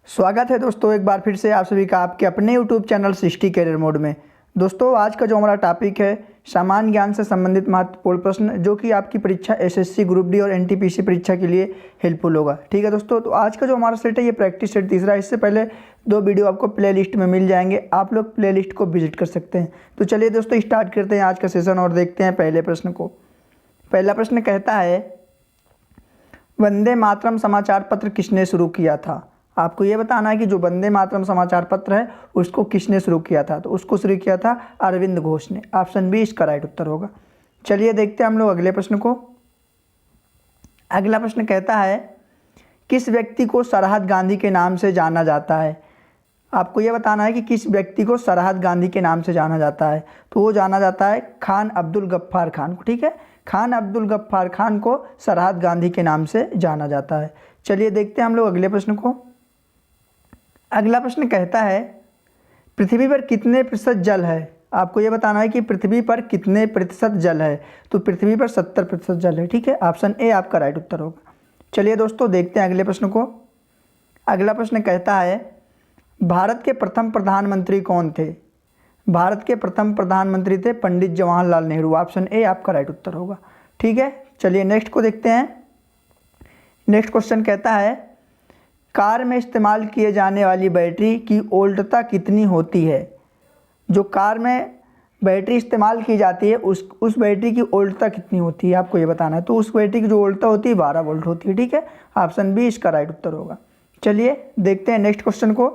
स्वागत है दोस्तों एक बार फिर से आप सभी का आपके अपने YouTube चैनल सृष्टि कैरियर मोड में। दोस्तों आज का जो हमारा टॉपिक है सामान्य ज्ञान से संबंधित महत्वपूर्ण प्रश्न जो कि आपकी परीक्षा एसएससी ग्रुप डी और एनटीपीसी परीक्षा के लिए हेल्पफुल होगा। ठीक है दोस्तों, तो आज का जो हमारा सेट है ये प्रैक्टिस सेट तीसरा है। इससे पहले 2 वीडियो आपको प्ले लिस्ट में मिल जाएंगे, आप लोग प्ले लिस्ट को विजिट कर सकते हैं। तो चलिए दोस्तों स्टार्ट करते हैं आज का सेशन और देखते हैं पहले प्रश्न को। पहला प्रश्न कहता है वंदे मातरम समाचार पत्र किसने शुरू किया था। आपको ये बताना है कि जो वंदे मातरम समाचार पत्र है उसको किसने शुरू किया था। तो उसको शुरू किया था अरविंद घोष ने। ऑप्शन बी इसका राइट उत्तर होगा। चलिए देखते हैं हम लोग अगले प्रश्न को। अगला प्रश्न कहता है किस व्यक्ति को सरहद गांधी के नाम से जाना जाता है। आपको ये बताना है कि किस व्यक्ति को सरहद गांधी के नाम से जाना जाता है। तो वो जाना जाता है खान अब्दुल गफ्फार खान को। ठीक है, खान अब्दुल गफ्फार खान को सरहद गांधी के नाम से जाना जाता है। चलिए देखते हैं हम लोग अगले प्रश्न को। अगला प्रश्न कहता है पृथ्वी पर कितने प्रतिशत जल है। आपको ये बताना है कि पृथ्वी पर कितने प्रतिशत जल है। तो पृथ्वी पर 70% जल है। ठीक है, ऑप्शन ए आपका राइट उत्तर होगा। चलिए दोस्तों देखते हैं अगले प्रश्न को। अगला प्रश्न कहता है भारत के प्रथम प्रधानमंत्री कौन थे। भारत के प्रथम प्रधानमंत्री थे पंडित जवाहरलाल नेहरू। ऑप्शन ए आपका राइट उत्तर होगा। ठीक है, चलिए नेक्स्ट को देखते हैं। नेक्स्ट क्वेश्चन कहता है कार में इस्तेमाल किए जाने वाली बैटरी की वोल्टता कितनी होती है। जो कार में बैटरी इस्तेमाल की जाती है उस बैटरी की वोल्टता कितनी होती है, आपको ये बताना है। तो उस बैटरी की जो वोल्टता होती है 12 वोल्ट होती है। ठीक है, ऑप्शन बी इसका राइट उत्तर होगा। चलिए देखते हैं नेक्स्ट क्वेश्चन को।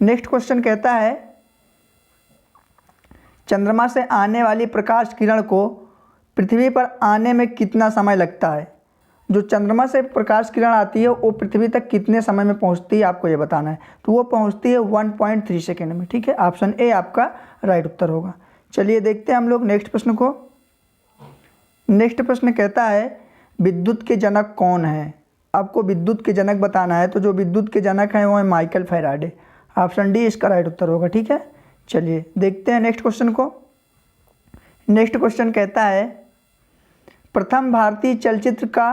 नेक्स्ट क्वेश्चन कहता है चंद्रमा से आने वाली प्रकाश किरण को पृथ्वी पर आने में कितना समय लगता है। जो चंद्रमा से प्रकाश किरण आती है वो पृथ्वी तक कितने समय में पहुंचती है, आपको ये बताना है। तो वो पहुंचती है 1.3 सेकेंड में। ठीक है, ऑप्शन ए आपका राइट उत्तर होगा। चलिए देखते हैं हम लोग नेक्स्ट प्रश्न को। नेक्स्ट प्रश्न कहता है विद्युत के जनक कौन है। आपको विद्युत के जनक बताना है। तो जो विद्युत के जनक हैं वो है माइकल फैराडे। ऑप्शन डी इसका राइट उत्तर होगा। ठीक है, चलिए देखते हैं नेक्स्ट क्वेश्चन को। नेक्स्ट क्वेश्चन कहता है प्रथम भारतीय चलचित्र का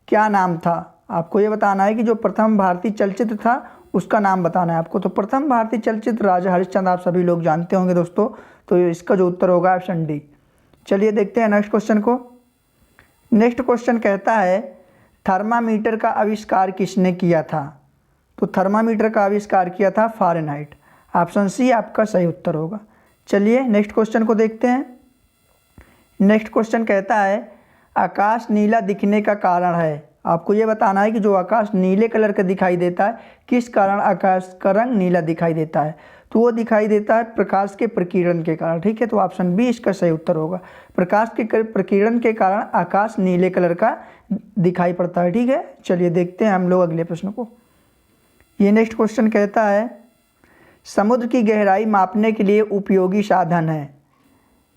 क्या नाम था। आपको ये बताना है कि जो प्रथम भारतीय चलचित्र था उसका नाम बताना है आपको। तो प्रथम भारतीय चलचित्र राजा हरिश्चंद्र आप सभी लोग जानते होंगे दोस्तों। तो इसका जो उत्तर होगा ऑप्शन डी। चलिए देखते हैं नेक्स्ट क्वेश्चन को। नेक्स्ट क्वेश्चन कहता है थर्मामीटर का आविष्कार किसने किया था। तो थर्मामीटर का आविष्कार किया था फ़ारेनहाइट। ऑप्शन सी आपका सही उत्तर होगा। चलिए नेक्स्ट क्वेश्चन को देखते हैं। नेक्स्ट क्वेश्चन कहता है आकाश नीला दिखने का कारण है। आपको ये बताना है कि जो आकाश नीले कलर का दिखाई देता है किस कारण आकाश का रंग नीला दिखाई देता है। तो वो दिखाई देता है प्रकाश के प्रकीर्णन के कारण। ठीक है, तो ऑप्शन बी इसका सही उत्तर होगा। प्रकाश के प्रकीर्णन के कारण आकाश नीले कलर का दिखाई पड़ता है। ठीक है, चलिए देखते हैं हम लोग अगले प्रश्न को। ये नेक्स्ट क्वेश्चन कहता है समुद्र की गहराई मापने के लिए उपयोगी साधन है।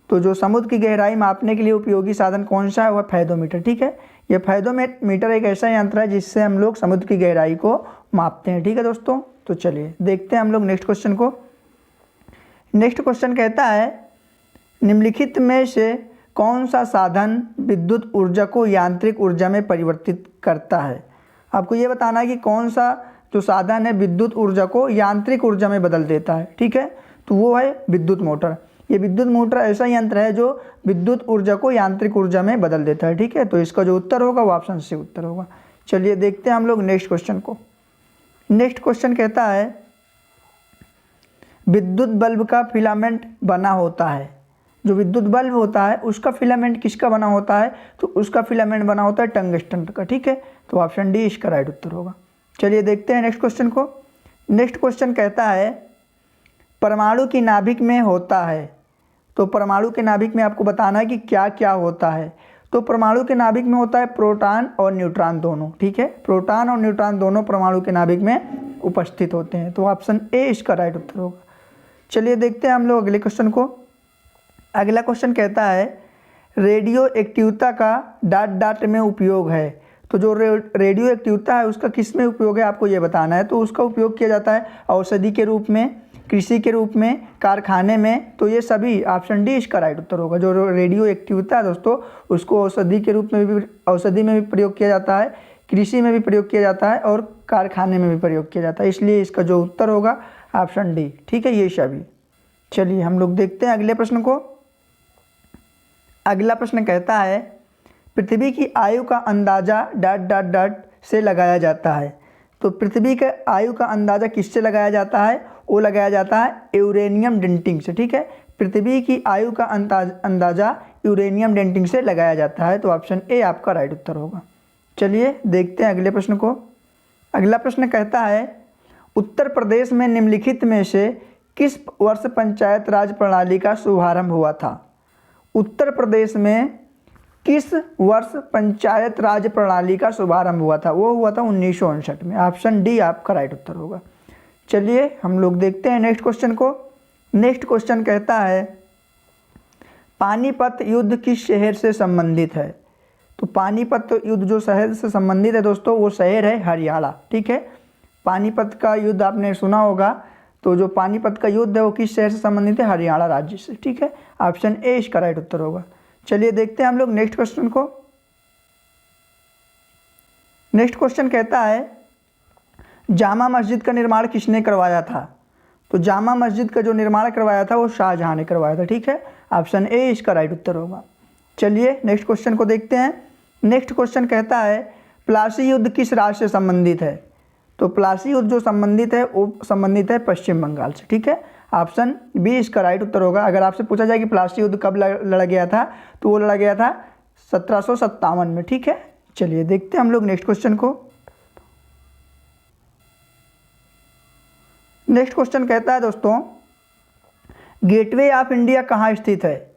तो जो समुद्र की गहराई मापने के लिए उपयोगी साधन कौन सा है वह फैदोमीटर। ठीक है, यह फैदोमीटर एक ऐसा यंत्र है जिससे हम लोग समुद्र की गहराई को मापते हैं। ठीक है दोस्तों, तो चलिए देखते हैं हम लोग नेक्स्ट क्वेश्चन को। नेक्स्ट क्वेश्चन कहता है निम्नलिखित में से कौन सा साधन विद्युत ऊर्जा को यांत्रिक ऊर्जा में परिवर्तित करता है। आपको ये बताना है कि कौन सा जो साधन है विद्युत ऊर्जा को यांत्रिक ऊर्जा में बदल देता है। ठीक है, तो वो है विद्युत मोटर। ये विद्युत मोटर ऐसा यंत्र है जो विद्युत ऊर्जा को यांत्रिक ऊर्जा में बदल देता है। ठीक है, तो इसका जो उत्तर होगा वो ऑप्शन सी उत्तर होगा। चलिए देखते हैं हम लोग नेक्स्ट क्वेश्चन को। नेक्स्ट क्वेश्चन कहता है विद्युत बल्ब का फिलामेंट बना होता है। जो विद्युत बल्ब होता है उसका फिलामेंट किसका बना होता है। तो उसका फिलामेंट बना होता है टंगस्टन का। ठीक है, तो ऑप्शन डी इसका राइट उत्तर होगा। चलिए देखते हैं नेक्स्ट क्वेश्चन को। नेक्स्ट क्वेश्चन कहता है परमाणु की नाभिक में होता है। तो परमाणु के नाभिक में आपको बताना है कि क्या क्या होता है। तो परमाणु के नाभिक में होता है प्रोटॉन और न्यूट्रॉन दोनों। ठीक है, प्रोटॉन और न्यूट्रॉन दोनों परमाणु के नाभिक में उपस्थित होते हैं। तो ऑप्शन ए इसका राइट उत्तर होगा। चलिए देखते हैं हम लोग अगले क्वेश्चन को। अगला क्वेश्चन कहता है रेडियो एक्टिवता का डॉट में उपयोग है। तो जो रेडियो एक्टिवता है उसका किस में उपयोग है आपको ये बताना है। तो उसका उपयोग किया जाता है औषधि के रूप में, कृषि के रूप में, कारखाने में। तो ये सभी ऑप्शन डी इसका राइट उत्तर होगा। जो रेडियो एक्टिवता है दोस्तों उसको औषधि के रूप में भी, औषधि में भी प्रयोग किया जाता है, कृषि में भी प्रयोग किया जाता है और कारखाने में भी प्रयोग किया जाता है, इसलिए इसका जो उत्तर होगा ऑप्शन डी। ठीक है, ये सभी। चलिए हम लोग देखते हैं अगले प्रश्न को। अगला प्रश्न कहता है पृथ्वी की आयु का अंदाज़ा डॉट डॉट डॉट से लगाया जाता है। तो पृथ्वी के आयु का अंदाज़ा किससे लगाया जाता है? वो लगाया जाता है यूरेनियम डेटिंग से। ठीक है, पृथ्वी की आयु का अंदाज़ा यूरेनियम डेटिंग से लगाया जाता है। तो ऑप्शन ए आपका राइट उत्तर होगा। चलिए देखते हैं अगले प्रश्न को। अगला प्रश्न कहता है उत्तर प्रदेश में निम्नलिखित में से किस वर्ष पंचायत राज प्रणाली का शुभारंभ हुआ था? उत्तर प्रदेश में किस वर्ष पंचायत राज प्रणाली का शुभारंभ हुआ था? वो हुआ था 1959 में। ऑप्शन डी आपका राइट उत्तर होगा। चलिए हम लोग देखते हैं नेक्स्ट क्वेश्चन को। नेक्स्ट क्वेश्चन कहता है पानीपत युद्ध किस शहर से संबंधित है? तो पानीपत युद्ध जो शहर से संबंधित है दोस्तों, वो शहर है हरियाणा। ठीक है, पानीपत का युद्ध आपने सुना होगा। तो जो पानीपत का युद्ध है वो किस शहर से संबंधित है? हरियाणा राज्य से। ठीक है, ऑप्शन ए इसका राइट उत्तर होगा। चलिए देखते हैं हम लोग नेक्स्ट क्वेश्चन को। नेक्स्ट क्वेश्चन कहता है जामा मस्जिद का निर्माण किसने करवाया था? तो जामा मस्जिद का जो निर्माण करवाया था वो शाहजहां ने करवाया था। ठीक है, ऑप्शन ए इसका राइट उत्तर होगा। चलिए नेक्स्ट क्वेश्चन को देखते हैं। नेक्स्ट क्वेश्चन कहता है प्लासी युद्ध किस राज्य से संबंधित है? तो प्लासी युद्ध जो संबंधित है वो संबंधित है पश्चिम बंगाल से। ठीक है, ऑप्शन बी इसका राइट उत्तर होगा। अगर आपसे पूछा जाए कि प्लासी युद्ध कब लड़ा गया था, तो वो लड़ा गया था 1757 में। ठीक है, चलिए देखते हैं हम लोग नेक्स्ट क्वेश्चन को। नेक्स्ट क्वेश्चन कहता है दोस्तों गेटवे ऑफ इंडिया कहाँ स्थित है?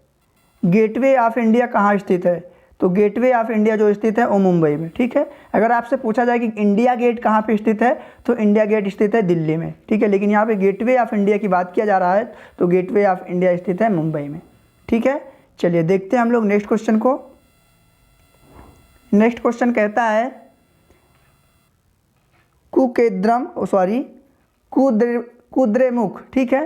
गेटवे ऑफ इंडिया कहाँ स्थित है? तो गेटवे ऑफ इंडिया जो स्थित है वो मुंबई में। ठीक है, अगर आपसे पूछा जाए कि इंडिया गेट कहाँ पे स्थित है, तो इंडिया गेट स्थित है दिल्ली में। ठीक है, लेकिन यहाँ पे गेटवे ऑफ इंडिया की बात किया जा रहा है, तो गेटवे ऑफ इंडिया स्थित है मुंबई में। ठीक है, चलिए देखते हैं हम लोग नेक्स्ट क्वेश्चन को। नेक्स्ट क्वेश्चन कहता है कुद्रेमुख। ठीक है,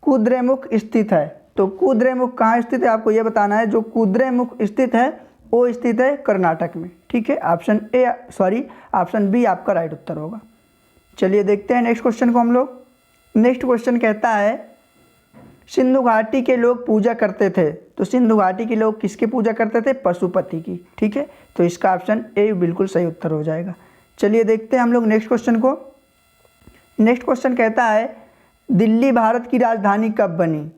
कुद्रेमुख स्थित है। तो कुद्रेमुख कहाँ स्थित है आपको ये बताना है। जो कुद्रेमुख स्थित है वो स्थित है कर्नाटक में। ठीक है, ऑप्शन बी आपका राइट उत्तर होगा। चलिए देखते हैं नेक्स्ट क्वेश्चन को हम लोग। नेक्स्ट क्वेश्चन कहता है सिंधु घाटी के लोग पूजा करते थे। तो सिंधु घाटी के लोग किसकी पूजा करते थे? पशुपति की। ठीक है, तो इसका ऑप्शन ए बिल्कुल सही उत्तर हो जाएगा। चलिए देखते हैं हम लोग नेक्स्ट क्वेश्चन को। नेक्स्ट क्वेश्चन कहता है दिल्ली भारत की राजधानी कब बनी?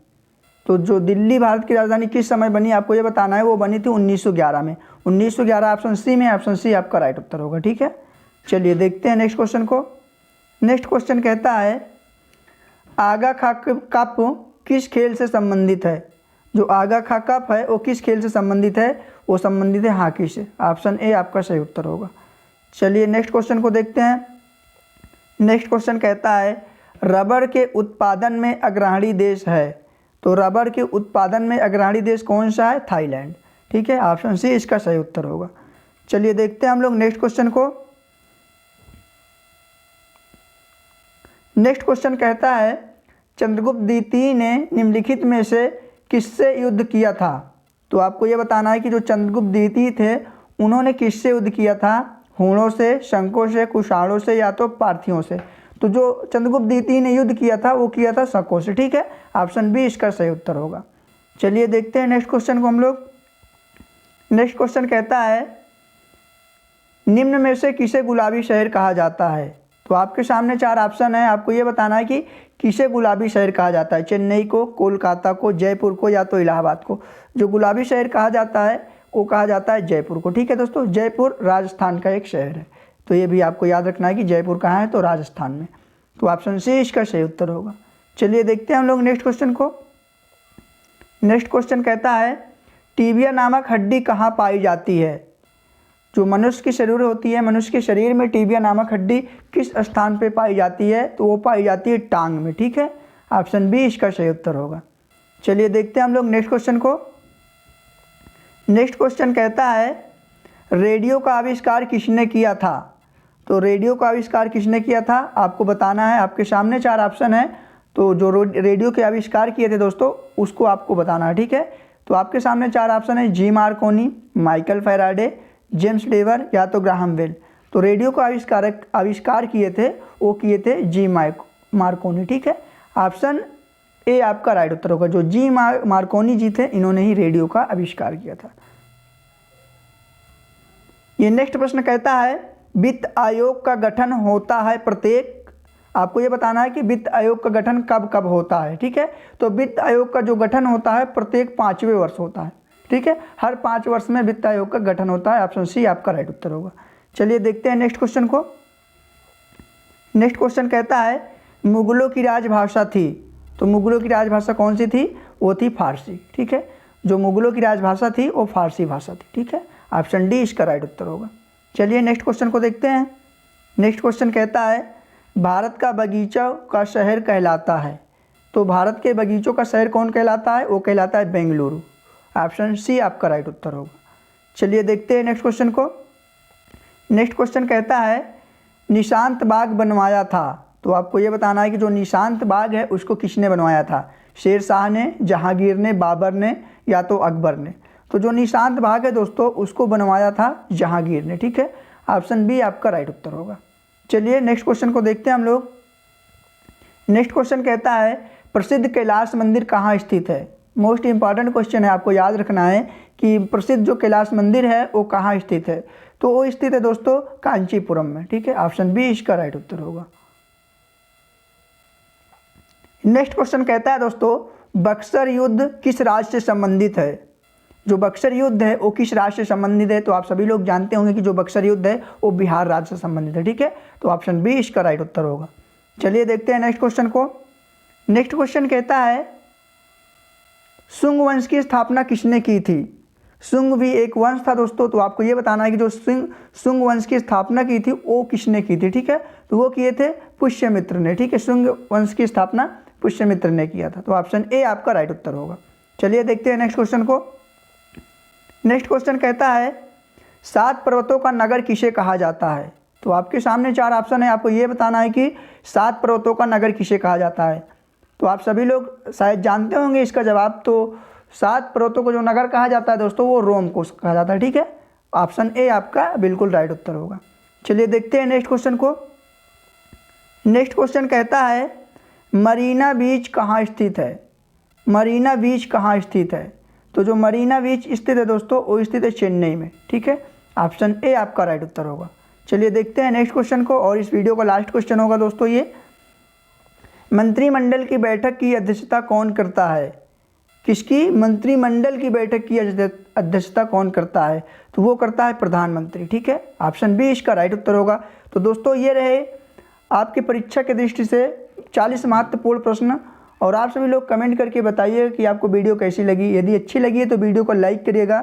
तो जो दिल्ली भारत की राजधानी किस समय बनी आपको ये बताना है। वो बनी थी 1911 में। 1911 ऑप्शन सी में, ऑप्शन सी आपका राइट उत्तर होगा। ठीक है, चलिए देखते हैं नेक्स्ट क्वेश्चन को। नेक्स्ट क्वेश्चन कहता है आगा खा कप किस खेल से संबंधित है? जो आगा खा कप है वो किस खेल से संबंधित है? वो संबंधित है हॉकी से। ऑप्शन ए आपका सही उत्तर होगा। चलिए नेक्स्ट क्वेश्चन को देखते हैं। नेक्स्ट क्वेश्चन कहता है रबर के उत्पादन में अग्रणी देश है। तो रबर के उत्पादन में अग्रणी देश कौन सा है? थाईलैंड। ठीक है, ऑप्शन सी इसका सही उत्तर होगा। चलिए देखते हैं हम लोग नेक्स्ट क्वेश्चन को। नेक्स्ट क्वेश्चन कहता है चंद्रगुप्त द्वितीय ने निम्नलिखित में से किससे युद्ध किया था? तो आपको ये बताना है कि जो चंद्रगुप्त द्वितीय थे उन्होंने किससे युद्ध किया था? हूणों से, शंकों से, कुषाणों से या तो पार्थियों से। तो जो चंद्रगुप्त द्वितीय ने युद्ध किया था वो किया था शकों से। ठीक है, ऑप्शन बी इसका सही उत्तर होगा। चलिए देखते हैं नेक्स्ट क्वेश्चन को हम लोग। नेक्स्ट क्वेश्चन कहता है निम्न में से किसे गुलाबी शहर कहा जाता है? तो आपके सामने चार ऑप्शन है। आपको ये बताना है कि किसे गुलाबी शहर कहा जाता है। चेन्नई को, कोलकाता को, जयपुर को या तो इलाहाबाद को। जो गुलाबी शहर कहा जाता है वो कहा जाता है जयपुर को। ठीक है दोस्तों, जयपुर राजस्थान का एक शहर है। तो ये भी आपको याद रखना है कि जयपुर कहाँ है? तो राजस्थान में। तो ऑप्शन सी इसका सही उत्तर होगा। चलिए देखते हैं हम लोग नेक्स्ट क्वेश्चन को। नेक्स्ट क्वेश्चन कहता है टीबिया नामक हड्डी कहाँ पाई जाती है? जो मनुष्य की शरीर होती है, मनुष्य के शरीर में टीबिया नामक हड्डी किस स्थान पे पाई जाती है? तो वो पाई जाती है टांग में। ठीक है, ऑप्शन बी इसका सही उत्तर होगा। चलिए देखते हैं हम लोग नेक्स्ट क्वेश्चन को। नेक्स्ट क्वेश्चन कहता है रेडियो का आविष्कार किसने किया था? तो रेडियो का आविष्कार किसने किया था आपको बताना है। आपके सामने चार ऑप्शन है। तो जो रेडियो के आविष्कार किए थे दोस्तों उसको आपको बताना है। ठीक है, तो आपके सामने चार ऑप्शन है जी मार्कोनी, माइकल फैराडे, जेम्स लेवर या तो ग्राहम बेल। तो रेडियो का आविष्कार किए थे वो किए थे जी मार्कोनी। ठीक है, ऑप्शन ए आपका राइट उत्तर होगा। जो जी मार्कोनी जी थे इन्होंने ही रेडियो का आविष्कार किया था। ये नेक्स्ट प्रश्न कहता है वित्त आयोग का गठन होता है प्रत्येक, आपको ये बताना है कि वित्त आयोग का गठन कब कब होता है। ठीक है, तो वित्त आयोग का जो गठन होता है प्रत्येक 5वें वर्ष होता है। ठीक है, हर 5 वर्ष में वित्त आयोग का गठन होता है। ऑप्शन सी आपका राइट उत्तर होगा। चलिए देखते हैं नेक्स्ट क्वेश्चन को। नेक्स्ट क्वेश्चन कहता है मुगलों की राजभाषा थी, तो मुगलों की राजभाषा कौन सी थी? वो थी फारसी। ठीक है, जो मुगलों की राजभाषा थी वो फारसी भाषा थी। ठीक है, ऑप्शन डी इसका राइट उत्तर होगा। चलिए नेक्स्ट क्वेश्चन को देखते हैं। नेक्स्ट क्वेश्चन कहता है भारत का बगीचों का शहर कहलाता है, तो भारत के बगीचों का शहर कौन कहलाता है? वो कहलाता है बेंगलुरु। ऑप्शन सी आपका राइट उत्तर होगा। चलिए देखते हैं नेक्स्ट क्वेश्चन को। नेक्स्ट क्वेश्चन कहता है निशांत बाग बनवाया था, तो आपको ये बताना है कि जो निशांत बाग है उसको किसने बनवाया था? शेर शाह ने, जहांगीर ने, बाबर ने या तो अकबर ने? तो जो निशांत बाग है दोस्तों उसको बनवाया था जहांगीर ने। ठीक है, ऑप्शन बी आपका राइट उत्तर होगा। चलिए नेक्स्ट क्वेश्चन को देखते हैं हम लोग। नेक्स्ट क्वेश्चन कहता है प्रसिद्ध कैलाश मंदिर कहाँ स्थित है? मोस्ट इंपॉर्टेंट क्वेश्चन है, आपको याद रखना है कि प्रसिद्ध जो कैलाश मंदिर है वो कहाँ स्थित है? तो वो स्थित है दोस्तों कांचीपुरम में। ठीक है, ऑप्शन बी इसका राइट उत्तर होगा। नेक्स्ट क्वेश्चन कहता है दोस्तों बक्सर युद्ध किस राज्य से संबंधित है? जो बक्सर युद्ध है वो किस राज्य से संबंधित है? तो आप सभी लोग जानते होंगे कि जो बक्सर युद्ध है वो बिहार राज्य से संबंधित है। ठीक है, तो ऑप्शन बी इसका राइट उत्तर होगा। चलिए देखते हैं नेक्स्ट क्वेश्चन को। नेक्स्ट क्वेश्चन कहता है शुंग वंश की स्थापना किसने की थी? शुंग भी एक वंश था दोस्तों, तो आपको ये बताना है कि जो शुंग वंश की स्थापना की थी वो किसने की थी? ठीक है, तो वो किए थे पुष्यमित्र ने। ठीक है, शुंग वंश की स्थापना पुष्यमित्र ने किया था, तो ऑप्शन ए आपका राइट उत्तर होगा। चलिए देखते हैं नेक्स्ट क्वेश्चन को। नेक्स्ट क्वेश्चन कहता है 7 पर्वतों का नगर किसे कहा जाता है? तो आपके सामने 4 ऑप्शन है, आपको ये बताना है कि 7 पर्वतों का नगर किसे कहा जाता है। तो आप सभी लोग शायद जानते होंगे इसका जवाब। तो 7 पर्वतों को जो नगर कहा जाता है दोस्तों वो रोम को कहा जाता है। ठीक है, ऑप्शन ए आपका बिल्कुल राइट उत्तर होगा। चलिए देखते हैं नेक्स्ट क्वेश्चन को। नेक्स्ट क्वेश्चन कहता है मरीना बीच कहाँ स्थित है? मरीना बीच कहाँ स्थित है? तो जो मरीना बीच स्थित है दोस्तों वो स्थित है चेन्नई में। ठीक है, ऑप्शन ए आपका राइट उत्तर होगा। चलिए देखते हैं नेक्स्ट क्वेश्चन को, और इस वीडियो का लास्ट क्वेश्चन होगा दोस्तों ये। मंत्रिमंडल की बैठक की अध्यक्षता कौन करता है? किसकी? मंत्रिमंडल की बैठक की अध्यक्षता कौन करता है? तो वो करता है प्रधानमंत्री। ठीक है, ऑप्शन बी इसका राइट उत्तर होगा। तो दोस्तों ये रहे आपकी परीक्षा की दृष्टि से 40 महत्वपूर्ण प्रश्न, और आप सभी लोग कमेंट करके बताइए कि आपको वीडियो कैसी लगी। यदि अच्छी लगी है तो वीडियो को लाइक करिएगा।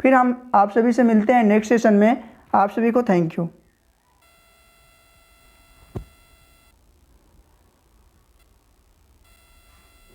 फिर हम आप सभी से मिलते हैं नेक्स्ट सेशन में। आप सभी को थैंक यू।